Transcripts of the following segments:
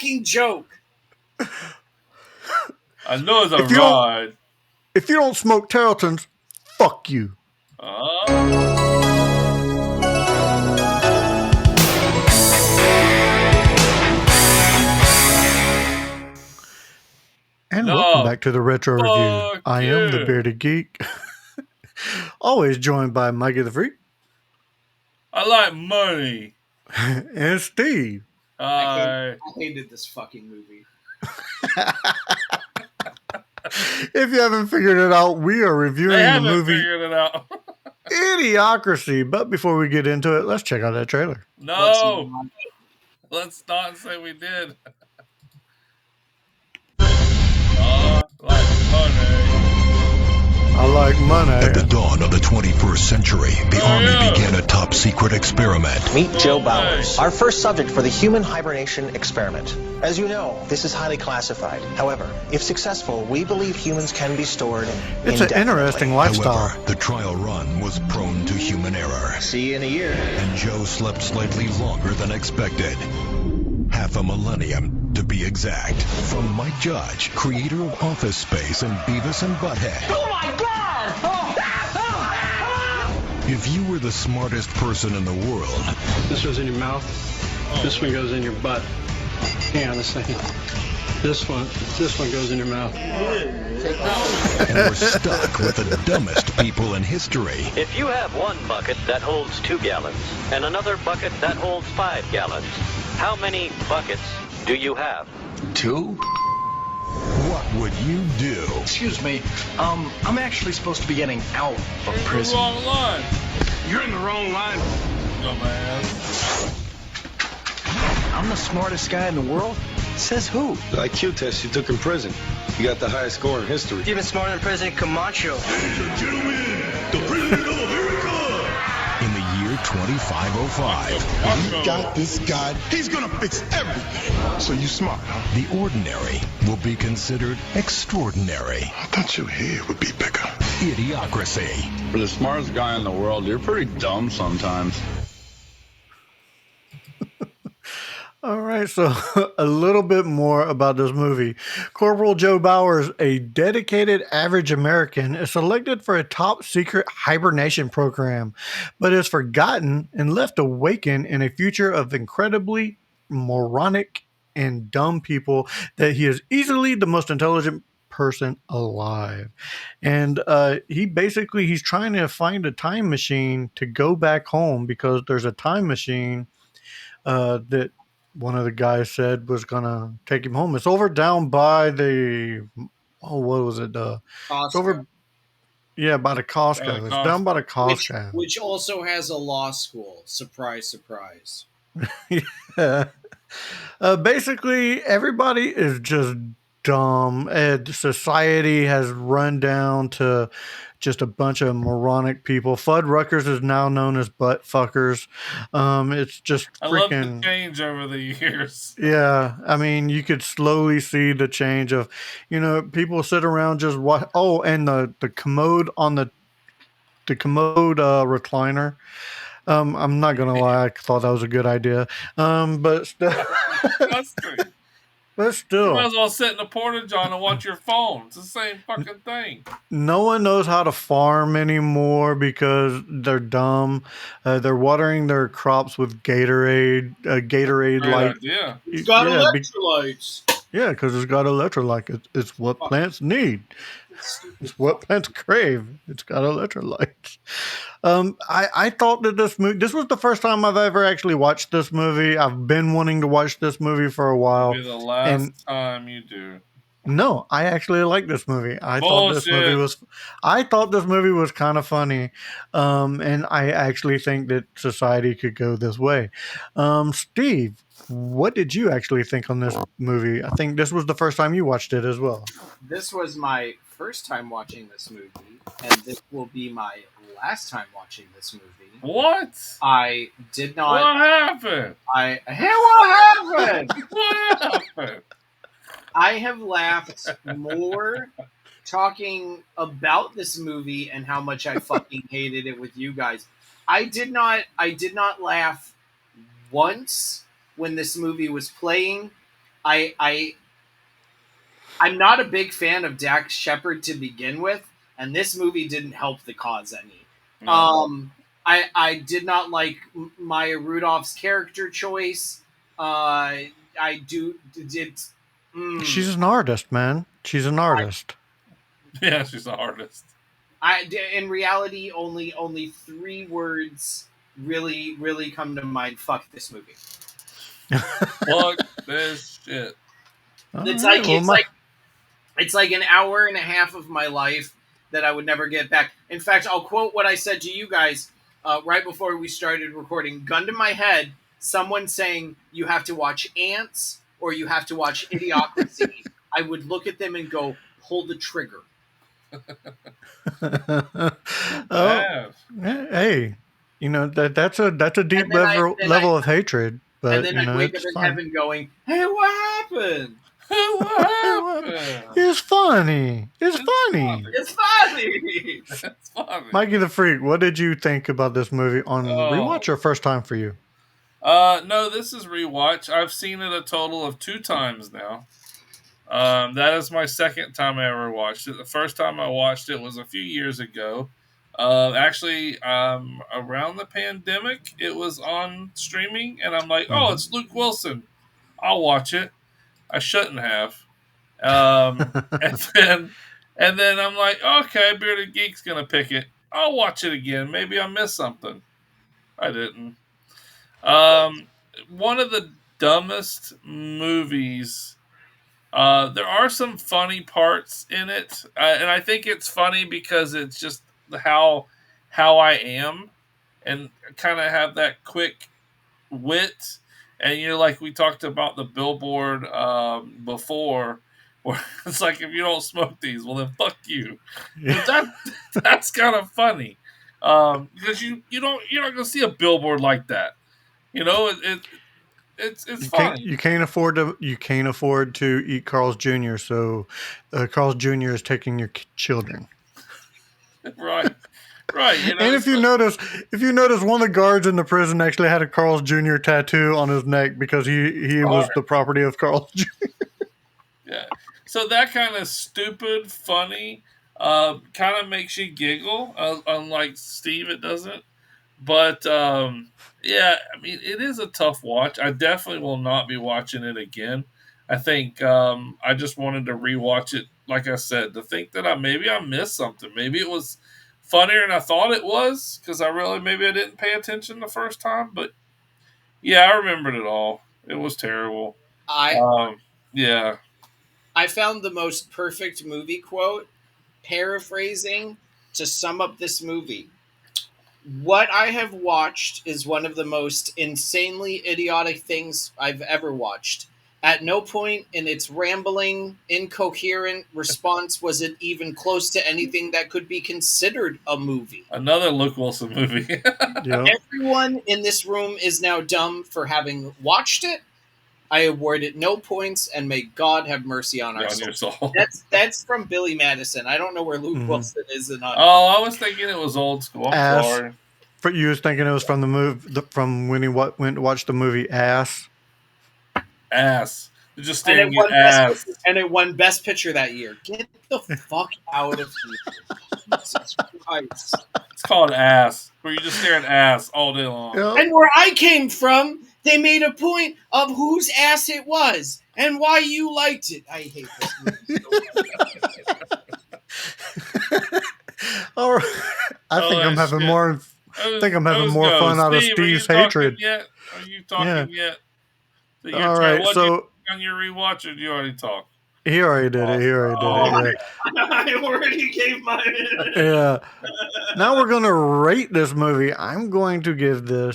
fucking joke. I know it's a ride. If you don't smoke Tarleton's, fuck you. And welcome back to the Retro Review. I am the Bearded Geek. Always joined by Mikey the Freak. I like money. And Steve. I hated this fucking movie. If you haven't figured it out, we are reviewing the movie figured it out. Idiocracy. But before we get into it, let's check out that trailer. No. Let's not say we did. I like money. At the dawn of the 21st century, the Army began a top-secret experiment. Meet Joe Bowers, our first subject for the human hibernation experiment. As you know, this is highly classified. However, if successful, we believe humans can be stored It's an interesting lifestyle. However, the trial run was prone to human error. See you in a year. And Joe slept slightly longer than expected. Half a millennium, to be exact. From Mike Judge, creator of Office Space and Beavis and Butthead. Oh my God! If you were the smartest person in the world... This goes in your mouth. This one goes in your butt. Hang on a second. This one goes in your mouth. And we're stuck with the dumbest people in history. If you have one bucket that holds 2 gallons and another bucket that holds 5 gallons, how many buckets do you have? 2? What would you do? Excuse me, I'm actually supposed to be getting out of prison. You're in the wrong line. You're in the wrong line. Dumbass. I'm the smartest guy in the world? Says who? The IQ test you took in prison. You got the highest score in history. Even smarter than President Camacho. Ladies and gentlemen, the President of America! In the year 2505, You got this guy. He's gonna fix everything. So you smart, huh? the ordinary will be considered extraordinary. I thought your head would be bigger. Idiocracy. For the smartest guy in the world, you're pretty dumb sometimes. All right, so a little bit more about this movie. Corporal Joe Bowers, a dedicated average American, is selected for a top secret hibernation program, but is forgotten and left awakened in a future of incredibly moronic and dumb people that he is easily the most intelligent person alive. And he's trying to find a time machine to go back home because there's a time machine that one of the guys said was gonna take him home. It's over down by the what was it? It's over, by the Costco. It's down by the Costco, which also has a law school. Surprise, surprise. Yeah. Basically, everybody is just dumb. And society has run down to just a bunch of moronic people. Fuddruckers is now known as butt fuckers. It's just freaking... I love the change over the years. Yeah, I mean, you could slowly see the change of, people sit around just watch. Oh, and the commode on the commode recliner. I'm not gonna lie, I thought that was a good idea. But still, You might as well sit in the porta-john and watch your phone. It's the same fucking thing. No one knows how to farm anymore because they're dumb. They're watering their crops with Gatorade. Gatorade light. Yeah, it's got electrolytes. Yeah, because it's got electrolytes. It's what plants need. It's what plants crave. It's got electrolytes. I thought that this was the first time I've ever actually watched this movie. I've been wanting to watch this movie for a while. It'll be the last time you do. No, I actually like this movie. I thought this movie was kind of funny. And I actually think that society could go this way. Steve, what did you actually think on this movie? I think this was the first time you watched it as well. This was my first time watching this movie, and this will be my last time watching this movie. What? I did not... What happened? What happened? What happened? I have laughed more talking about this movie and how much I fucking hated it with you guys. I did not laugh once when this movie was playing. I I'm not a big fan of Dax Shepard to begin with, and this movie didn't help the cause any. No. I did not like Maya Rudolph's character choice. I do did. She's an artist, man. She's an artist. Yeah, she's an artist. In reality, only three words really come to mind. Fuck this movie. Fuck this shit. It's like an hour and a half of my life that I would never get back. In fact, I'll quote what I said to you guys right before we started recording. Gun to my head, someone saying you have to watch Ants or you have to watch Idiocracy. I would look at them and go, pull the trigger. Hey, that's a deep level of hatred. But and then I wake up in heaven going, "Hey, what happened? What happened? It's funny. It's funny. It's funny. It's funny." Mikey the Freak, what did you think about this movie on rewatch or first time for you? No, this is rewatch. I've seen it a total of 2 times now. That is my second time I ever watched it. The first time I watched it was a few years ago. Actually, around the pandemic, it was on streaming, and I'm like, oh, it's Luke Wilson. I'll watch it. I shouldn't have. And then I'm like, okay, Bearded Geek's gonna pick it. I'll watch it again. Maybe I missed something. I didn't. One of the dumbest movies. There are some funny parts in it, and I think it's funny because it's just how I am, and kind of have that quick wit. And like we talked about the billboard before, where it's like, if you don't smoke these, well then fuck you. But that's kind of funny because you're not gonna see a billboard like that. It's funny. You can't afford to eat Carl's Jr. So Carl's Jr. is taking your children. Right. And if you notice, one of the guards in the prison actually had a Carl's Jr. tattoo on his neck because he was the property of Carl's Jr. Yeah. So that kind of stupid, funny, kind of makes you giggle. Unlike Steve, it doesn't. But yeah, I mean, it is a tough watch. I definitely will not be watching it again. I think I just wanted to rewatch it. Like I said, to think that maybe I missed something. Maybe it was funnier than I thought it was because maybe I didn't pay attention the first time. But yeah, I remembered it all. It was terrible. Yeah. I found the most perfect movie quote, paraphrasing, to sum up this movie. What I have watched is one of the most insanely idiotic things I've ever watched. At no point in its rambling, incoherent response was it even close to anything that could be considered a movie. Another Luke Wilson movie. Yep. Everyone in this room is now dumb for having watched it. I award it no points, and may God have mercy on our soul. That's from Billy Madison. I don't know where Luke Wilson is in on. Oh, I was thinking it was old school. I'm sorry. You was thinking it was from the movie from when he went to watch the movie Ass. Ass. Just staring at ass. And it won Best Picture that year. Get the fuck out of here. Jesus Christ. It's called Ass, where you just stare at ass all day long. Yep. And where I came from, they made a point of whose ass it was and why you liked it. I hate this movie so much. All right. I think I'm having more fun out of Steve's hatred. Are you talking yet? So all right, so on your rewatch, or did you already talk? He already did it. Yeah. I already gave mine. Yeah. Now we're going to rate this movie. I'm going to give it a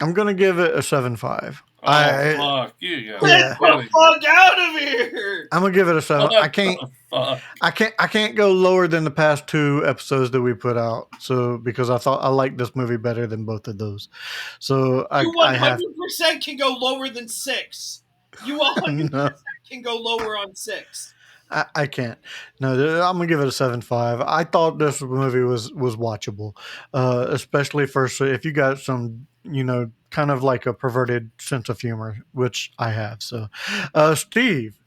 7.5. Fuck you! Get the fuck out of here! I'm gonna give it a 7. I can't go lower than the past 2 episodes that we put out. So because I liked this movie better than both of those. So you 100% can go lower than 6. You 100% can go lower on 6. I can't. No, I'm gonna give it a 7.5. I thought this movie was watchable, especially for if you got some, kind of like a perverted sense of humor, which I have. So, Steve,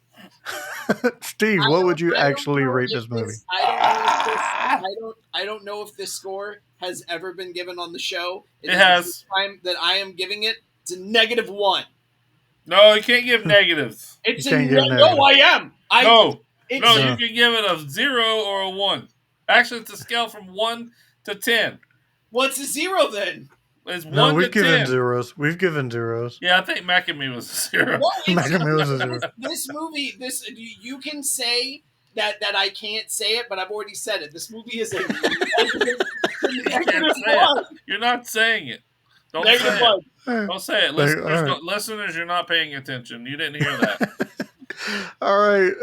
Steve, what would you I don't actually know rate if this movie? this. I don't know if this. I don't know if this score has ever been given on the show. It Is the has. first time that I am giving it. It's a -1. No, you can't give negatives. You It's a can't give no. negative. I am. No, It's no, No. you can give it a 0 or a 1. Actually, it's a scale from 1 to 10. What's a 0 then? It's No, 1 to we've given 10. zeros. We've given zeros. Yeah, I think Mac and Me was a 0. No, it's Mega Man was a 0. this movie. This you can say that I can't say it, but I've already said it. This movie is a negative, You can't negative say it. 1. You're not saying it. Don't Negative say 1. it. Don't say it. Like, Listeners, all right. listeners, you're not paying attention. You didn't hear that. All right,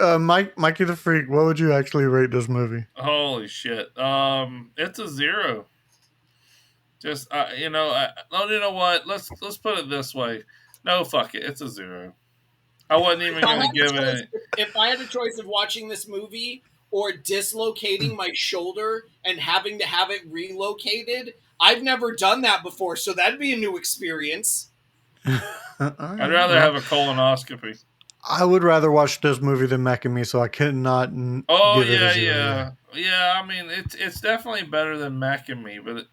Mikey the Freak, what would you actually rate this movie? Holy shit. It's a 0. Just you know what? Let's put it this way. No, fuck it. It's a 0. I wasn't even going to give it. If I had a choice of watching this movie or dislocating my shoulder and having to have it relocated, I've never done that before, so that'd be a new experience. I'd rather have a colonoscopy. I would rather watch this movie than Mac and Me, so I could not give it a 0. Yeah. I mean, it's definitely better than Mac and Me, but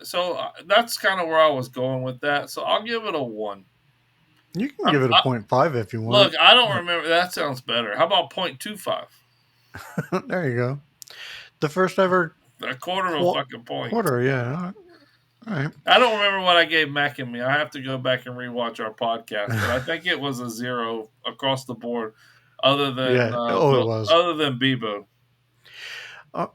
that's kind of where I was going with that. So I'll give it a 1. You can give it a 0.5 if you want. Look, I don't remember. That sounds better. How about 0.25? There you go. The first ever A quarter of a fucking point. Quarter, yeah. All right. I don't remember what I gave Mac and Me. I have to go back and rewatch our podcast, but I think it was a 0 across the board, other than it was. other than Bebo.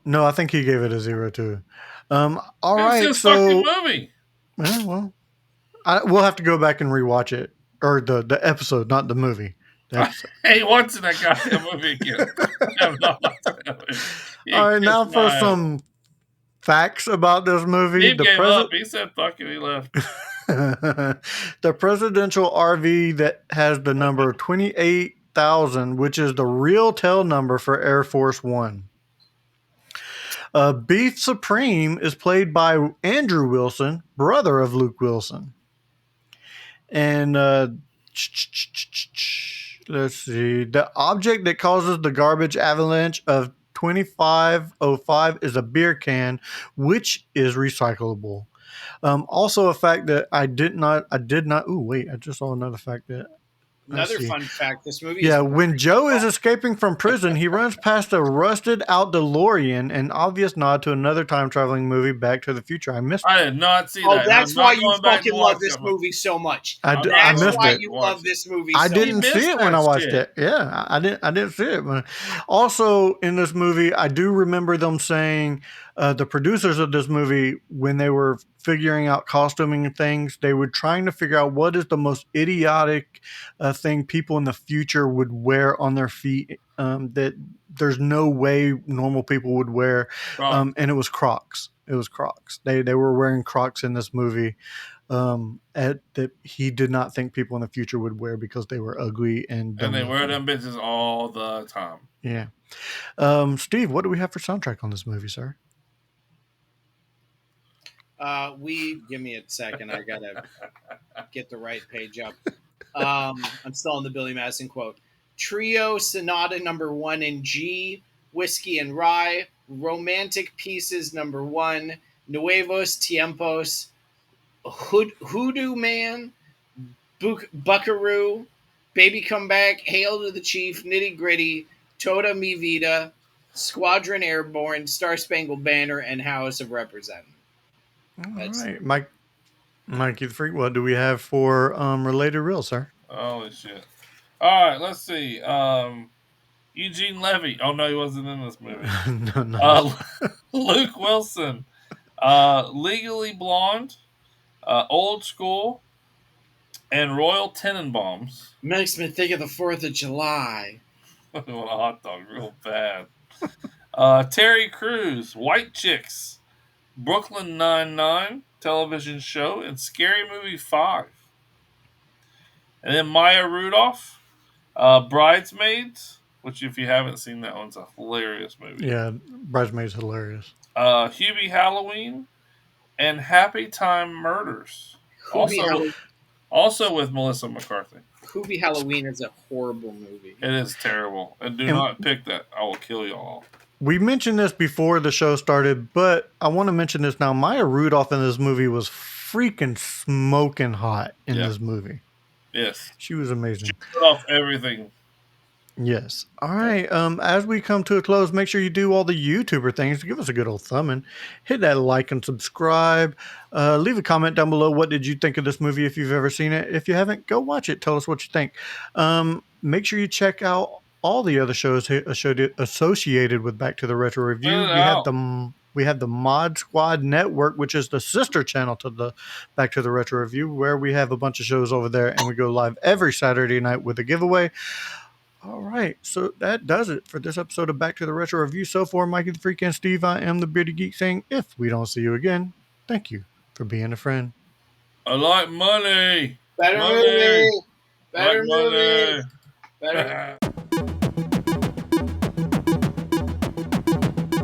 No, I think he gave it a 0 too. All It's right, his so fucking movie. Yeah, well, we'll have to go back and rewatch it, or the episode, not the movie. Hey, watching that goddamn movie again. All right, now for some facts about this movie. Steve gave up. He said, "Fuck it," he left. The presidential RV that has the number 28,000, which is the real tail number for Air Force One. Beef Supreme is played by Andrew Wilson, brother of Luke Wilson. And let's see. The object that causes the garbage avalanche of 2505 is a beer can, which is recyclable. Also, a fact that I did not. Oh, wait! I just saw another fact that. Another fun fact: this movie. Yeah, when Joe is escaping from prison, he runs past a rusted-out DeLorean, an obvious nod to another time-traveling movie, Back to the Future. I missed. I did not see that. Oh, that's why you fucking love this movie so much. I that's missed why it. you love this movie. I didn't see it when I watched it. Yeah, I didn't see it. Also, in this movie, I do remember them saying the producers of this movie, when they were figuring out costuming and things, they were trying to figure out what is the most idiotic thing people in the future would wear on their feet that there's no way normal people would wear, and it was Crocs. It was Crocs. They were wearing Crocs in this movie. That he did not think people in the future would wear because they were ugly and they wear them bitches all the time. Yeah. Steve, what do we have for soundtrack on this movie, sir? Give me a second. I gotta get the right page up. I'm still on the Billy Madison quote. Trio Sonata number 1 in G, Whiskey and Rye, Romantic Pieces number 1, Nuevos Tiempos, Hoodoo Man, Buckaroo, Baby Come Back, Hail to the Chief, Nitty Gritty, Toda Mi Vida, Squadron Airborne, Star Spangled Banner, and House of Representatives. All right, Mikey the Freak, what do we have for related reels, sir? Holy shit. All right, let's see. Eugene Levy. Oh, no, he wasn't in this movie. No. Luke Wilson. Legally Blonde. Old School. And Royal Tenenbaums. Makes me think of the 4th of July. Want a hot dog real bad. Terry Crews. White Chicks. Brooklyn Nine-Nine television show. And Scary Movie 5. And then Maya Rudolph. Bridesmaids which if you haven't seen that one's a hilarious movie. Yeah, Bridesmaids hilarious. Hubie Halloween and Happy Time Murders. Also with Melissa McCarthy. Hubie Halloween is a horrible movie. It is terrible. And do not pick that. I will kill y'all. We mentioned this before the show started, but I want to mention this now. Maya Rudolph in this movie was freaking smoking hot in this movie. Yes. She was amazing. She put off everything. Yes. All right. As we come to a close, make sure you do all the YouTuber things. Give us a good old thumbing. Hit that like and subscribe. Leave a comment down below. What did you think of this movie if you've ever seen it? If you haven't, go watch it. Tell us what you think. Make sure you check out all the other shows associated with Back to the Retro Review. We have the Mod Squad Network, which is the sister channel to the Back to the Retro Review, where we have a bunch of shows over there, and we go live every Saturday night with a giveaway. All right, so that does it for this episode of Back to the Retro Review. So for Mikey the Freak and Steve, I am the Bearded Geek saying, if we don't see you again, thank you for being a friend. I like money. Better movie. Better movie. Better.